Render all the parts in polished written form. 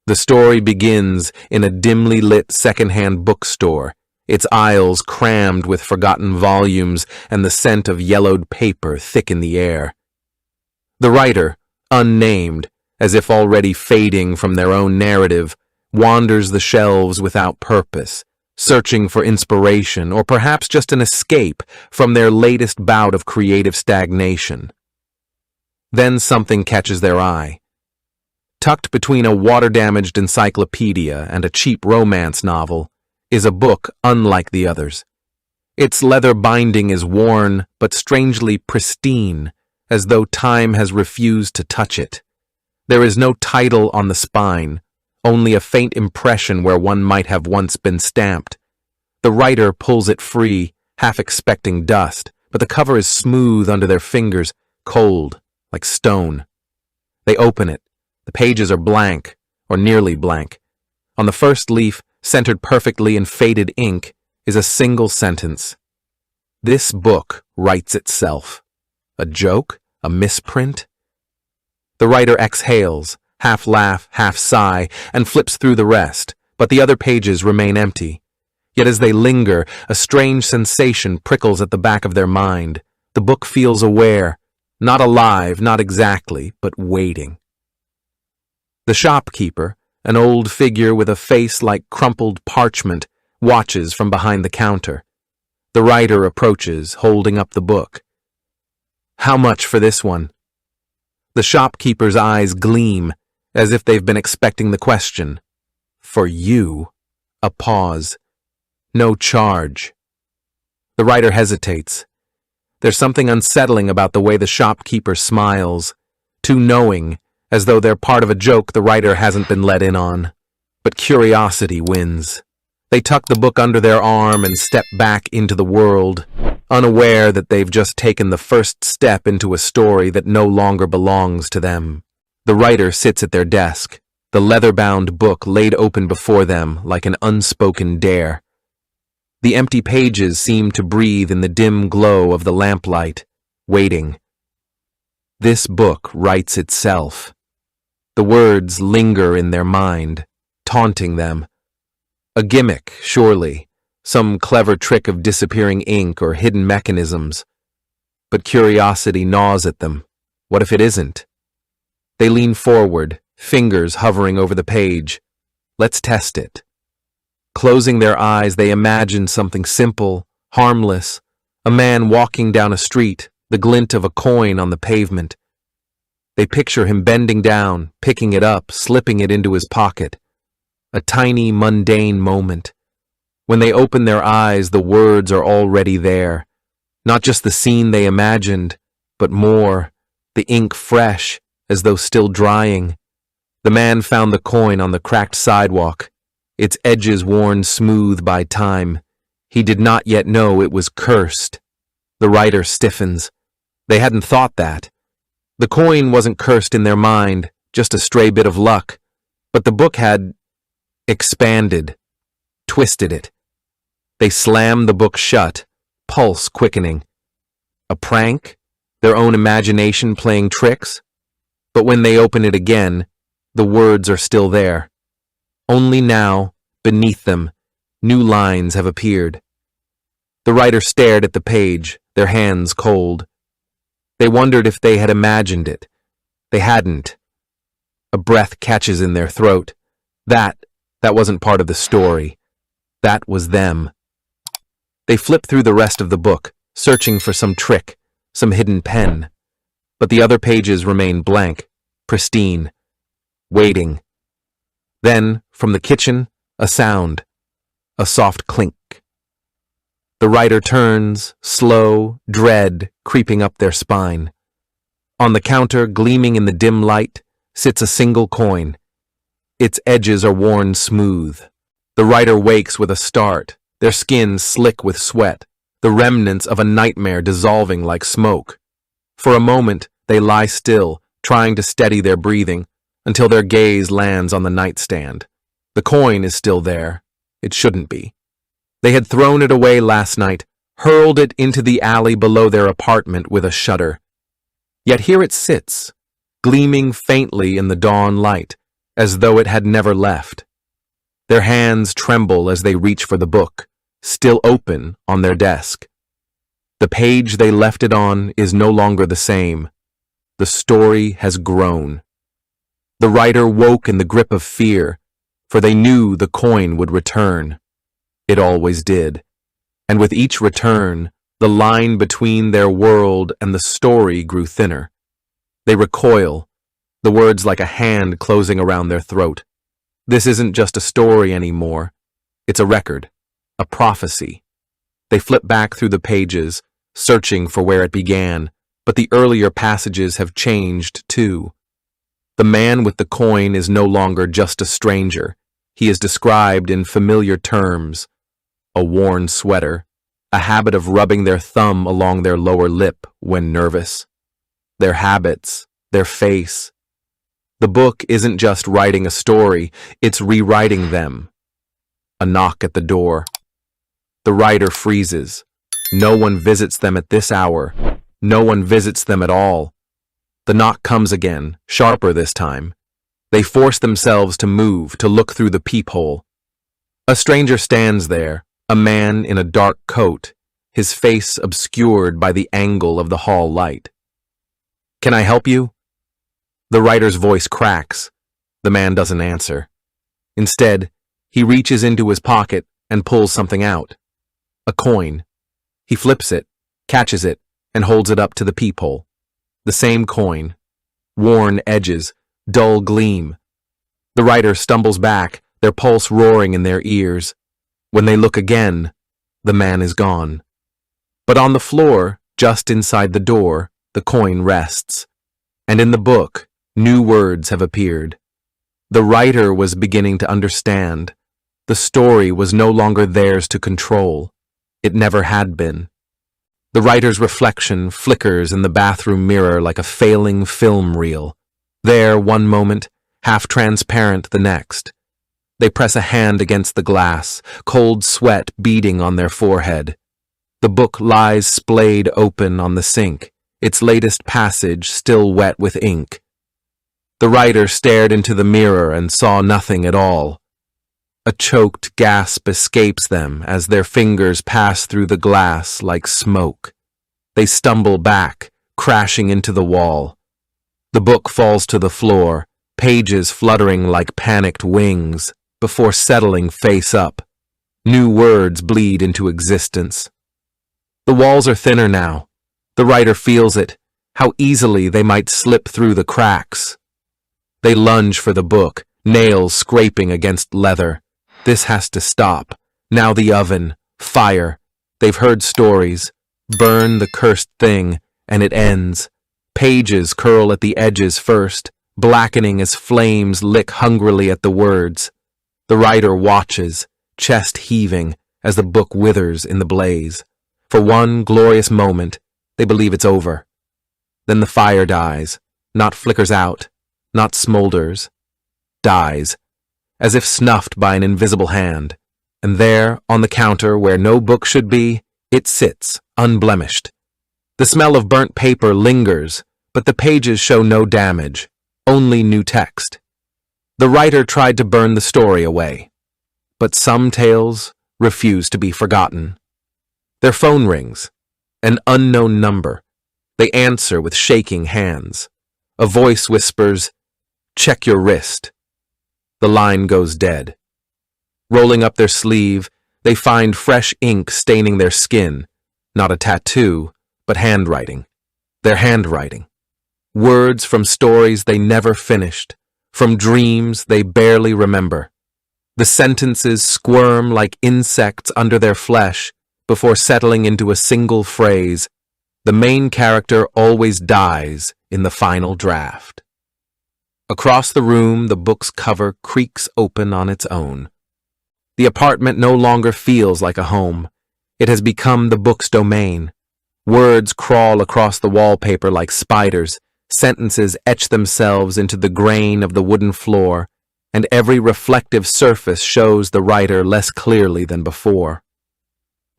The story begins in a dimly lit second-hand bookstore, its aisles crammed with forgotten volumes and the scent of yellowed paper thick in the air. The writer, unnamed, as if already fading from their own narrative, wanders the shelves without purpose, searching for inspiration or perhaps just an escape from their latest bout of creative stagnation. Then something catches their eye. Tucked between a water-damaged encyclopedia and a cheap romance novel is a book unlike the others. Its leather binding is worn but strangely pristine, as though time has refused to touch it. There is no title on the spine, only a faint impression where one might have once been stamped. The writer pulls it free, half expecting dust, but the cover is smooth under their fingers, cold, like stone. They open it. The pages are blank, or nearly blank. On the first leaf, centered perfectly in faded ink, is a single sentence. This book writes itself. A joke? A misprint? The writer exhales, half laugh, half sigh, and flips through the rest, but the other pages remain empty. Yet as they linger, a strange sensation prickles at the back of their mind. The book feels aware, not alive, not exactly, but waiting. The shopkeeper, an old figure with a face like crumpled parchment, watches from behind the counter. The writer approaches, holding up the book. How much for this one? The shopkeeper's eyes gleam, as if they've been expecting the question. For you? A pause. No charge. The writer hesitates. There's something unsettling about the way the shopkeeper smiles, too knowing, as though they're part of a joke the writer hasn't been let in on. But curiosity wins. They tuck the book under their arm and step back into the world, unaware that they've just taken the first step into a story that no longer belongs to them. The writer sits at their desk, the leather-bound book laid open before them like an unspoken dare. The empty pages seem to breathe in the dim glow of the lamplight, waiting. This book writes itself. The words linger in their mind, taunting them. A gimmick, surely, some clever trick of disappearing ink or hidden mechanisms. But curiosity gnaws at them. What if it isn't? They lean forward, fingers hovering over the page. Let's test it. Closing their eyes, they imagine something simple, harmless, a man walking down a street, the glint of a coin on the pavement. They picture him bending down, picking it up, slipping it into his pocket. A tiny, mundane moment. When they open their eyes, the words are already there. Not just the scene they imagined, but more, the ink fresh, as though still drying. The man found the coin on the cracked sidewalk, its edges worn smooth by time. He did not yet know it was cursed. The writer stiffens. They hadn't thought that. The coin wasn't cursed in their mind, just a stray bit of luck, but the book had expanded, twisted it. They slammed the book shut, pulse quickening. A prank? Their own imagination playing tricks? But when they open it again, the words are still there. Only now, beneath them, new lines have appeared. The writer stared at the page, their hands cold. They wondered if they had imagined it. They hadn't. A breath catches in their throat. That wasn't part of the story. That was them. They flip through the rest of the book, searching for some trick, some hidden pen. But the other pages remain blank, pristine, waiting. Then, from the kitchen, a sound, a soft clink. The writer turns, slow, dread creeping up their spine. On the counter, gleaming in the dim light, sits a single coin. Its edges are worn smooth. The writer wakes with a start, their skin slick with sweat, the remnants of a nightmare dissolving like smoke. For a moment, they lie still, trying to steady their breathing, until their gaze lands on the nightstand. The coin is still there. It shouldn't be. They had thrown it away last night, hurled it into the alley below their apartment with a shudder. Yet here it sits, gleaming faintly in the dawn light, as though it had never left. Their hands tremble as they reach for the book, still open on their desk. The page they left it on is no longer the same. The story has grown. The writer woke in the grip of fear, for they knew the coin would return. It always did. And with each return, the line between their world and the story grew thinner. They recoil, the words like a hand closing around their throat. This isn't just a story anymore. It's a record, a prophecy. They flip back through the pages, searching for where it began, but the earlier passages have changed too. The man with the coin is no longer just a stranger. He is described in familiar terms: a worn sweater, a habit of rubbing their thumb along their lower lip when nervous, their habits, their face. The book isn't just writing a story, it's rewriting them. A knock at the door. The writer freezes. No one visits them at this hour. No one visits them at all. The knock comes again, sharper this time. They force themselves to move, to look through the peephole. A stranger stands there, a man in a dark coat, his face obscured by the angle of the hall light. "Can I help you?" The writer's voice cracks. The man doesn't answer. Instead, he reaches into his pocket and pulls something out. A coin. He flips it, catches it, and holds it up to the peephole. The same coin. Worn edges, dull gleam. The writer stumbles back, their pulse roaring in their ears. When they look again, the man is gone. But on the floor, just inside the door, the coin rests. And in the book, new words have appeared. The writer was beginning to understand. The story was no longer theirs to control. It never had been. The writer's reflection flickers in the bathroom mirror like a failing film reel. There, one moment, half transparent the next. They press a hand against the glass, cold sweat beading on their forehead. The book lies splayed open on the sink, its latest passage still wet with ink. The writer stared into the mirror and saw nothing at all. A choked gasp escapes them as their fingers pass through the glass like smoke. They stumble back, crashing into the wall. The book falls to the floor, pages fluttering like panicked wings, before settling face up. New words bleed into existence. The walls are thinner now. The writer feels it, how easily they might slip through the cracks. They lunge for the book, nails scraping against leather. This has to stop. Now the oven, fire. They've heard stories. Burn the cursed thing, and it ends. Pages curl at the edges first, blackening as flames lick hungrily at the words. The writer watches, chest heaving, as the book withers in the blaze. For one glorious moment, they believe it's over. Then the fire dies, not flickers out, not smolders, dies, as if snuffed by an invisible hand. And there, on the counter where no book should be, it sits, unblemished. The smell of burnt paper lingers, but the pages show no damage, only new text. The writer tried to burn the story away, but some tales refuse to be forgotten. Their phone rings, an unknown number. They answer with shaking hands. A voice whispers, "Check your wrist." The line goes dead. Rolling up their sleeve, they find fresh ink staining their skin. Not a tattoo, but handwriting. Their handwriting. Words from stories they never finished, from dreams they barely remember. The sentences squirm like insects under their flesh before settling into a single phrase. The main character always dies in the final draft. Across the room, the book's cover creaks open on its own. The apartment no longer feels like a home. It has become the book's domain. Words crawl across the wallpaper like spiders. Sentences etch themselves into the grain of the wooden floor, and every reflective surface shows the writer less clearly than before.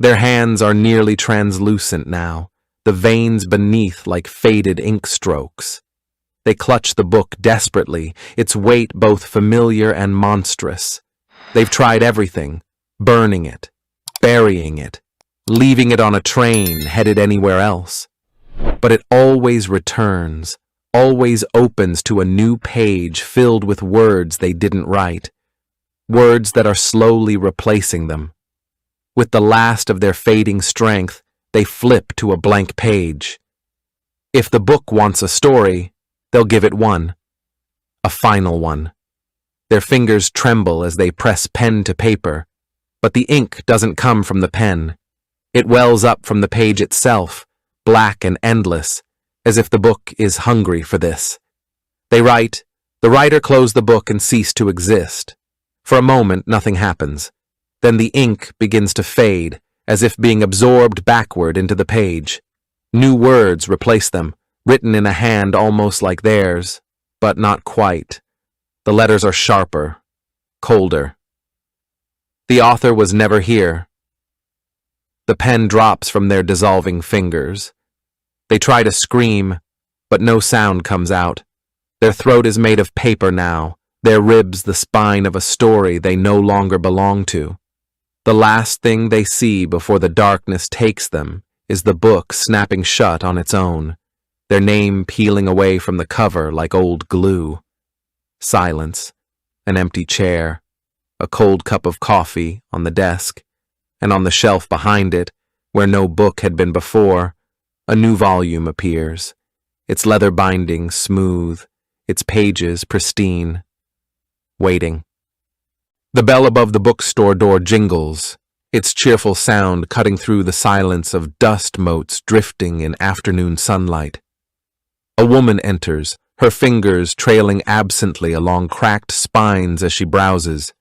Their hands are nearly translucent now, the veins beneath like faded ink strokes. They clutch the book desperately, its weight both familiar and monstrous. They've tried everything, burning it, burying it, leaving it on a train headed anywhere else. But it always returns, always opens to a new page filled with words they didn't write, words that are slowly replacing them. With the last of their fading strength, they flip to a blank page. If the book wants a story, they'll give it one. A final one. Their fingers tremble as they press pen to paper, but the ink doesn't come from the pen. It wells up from the page itself, black and endless, as if the book is hungry for this. They write, the writer closed the book and ceased to exist. For a moment, nothing happens. Then the ink begins to fade, as if being absorbed backward into the page. New words replace them, written in a hand almost like theirs, but not quite. The letters are sharper, colder. The author was never here. The pen drops from their dissolving fingers. They try to scream, but no sound comes out. Their throat is made of paper now, their ribs the spine of a story they no longer belong to. The last thing they see before the darkness takes them is the book snapping shut on its own, their name peeling away from the cover like old glue. Silence, an empty chair, a cold cup of coffee on the desk, and on the shelf behind it, where no book had been before, a new volume appears, its leather binding smooth, its pages pristine. Waiting. The bell above the bookstore door jingles, its cheerful sound cutting through the silence of dust motes drifting in afternoon sunlight. A woman enters, her fingers trailing absently along cracked spines as she browses.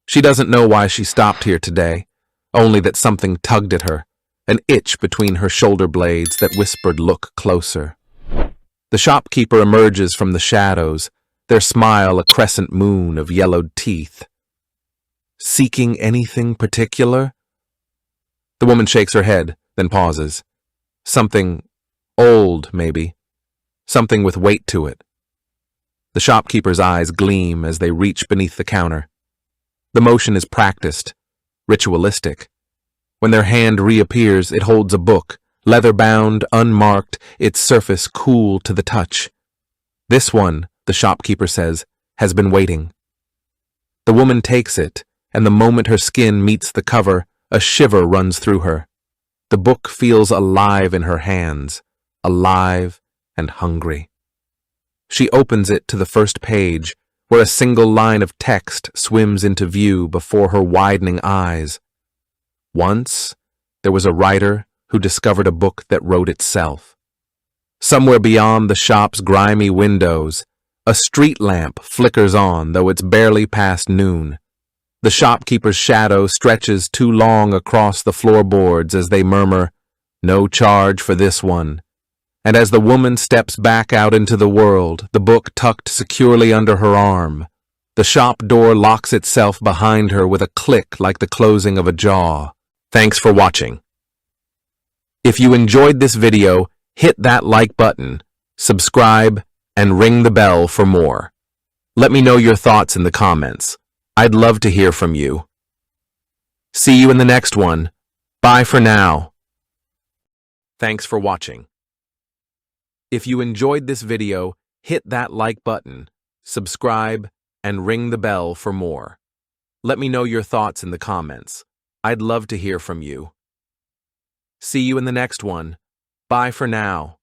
She doesn't know why she stopped here today, only that something tugged at her, an itch between her shoulder blades that whispered, "Look closer." The shopkeeper emerges from the shadows, their smile a crescent moon of yellowed teeth. Seeking anything particular? The woman shakes her head, then pauses. Something old, maybe. Something with weight to it. The shopkeeper's eyes gleam as they reach beneath the counter. The motion is practiced, ritualistic. When their hand reappears, it holds a book, leather-bound, unmarked, its surface cool to the touch. This one, the shopkeeper says, has been waiting. The woman takes it, and the moment her skin meets the cover, a shiver runs through her. The book feels alive in her hands, alive and hungry. She opens it to the first page, where a single line of text swims into view before her widening eyes. Once, there was a writer who discovered a book that wrote itself. Somewhere beyond the shop's grimy windows, a street lamp flickers on, though it's barely past noon. The shopkeeper's shadow stretches too long across the floorboards as they murmur, "No charge for this one." And as the woman steps back out into the world, the book tucked securely under her arm, the shop door locks itself behind her with a click like the closing of a jaw. Thanks for watching. If you enjoyed this video, hit that like button, subscribe, and ring the bell for more. Let me know your thoughts in the comments. I'd love to hear from you. See you in the next one. Bye for now. Thanks for watching. If you enjoyed this video, hit that like button, subscribe, and ring the bell for more. Let me know your thoughts in the comments. I'd love to hear from you. See you in the next one. Bye for now.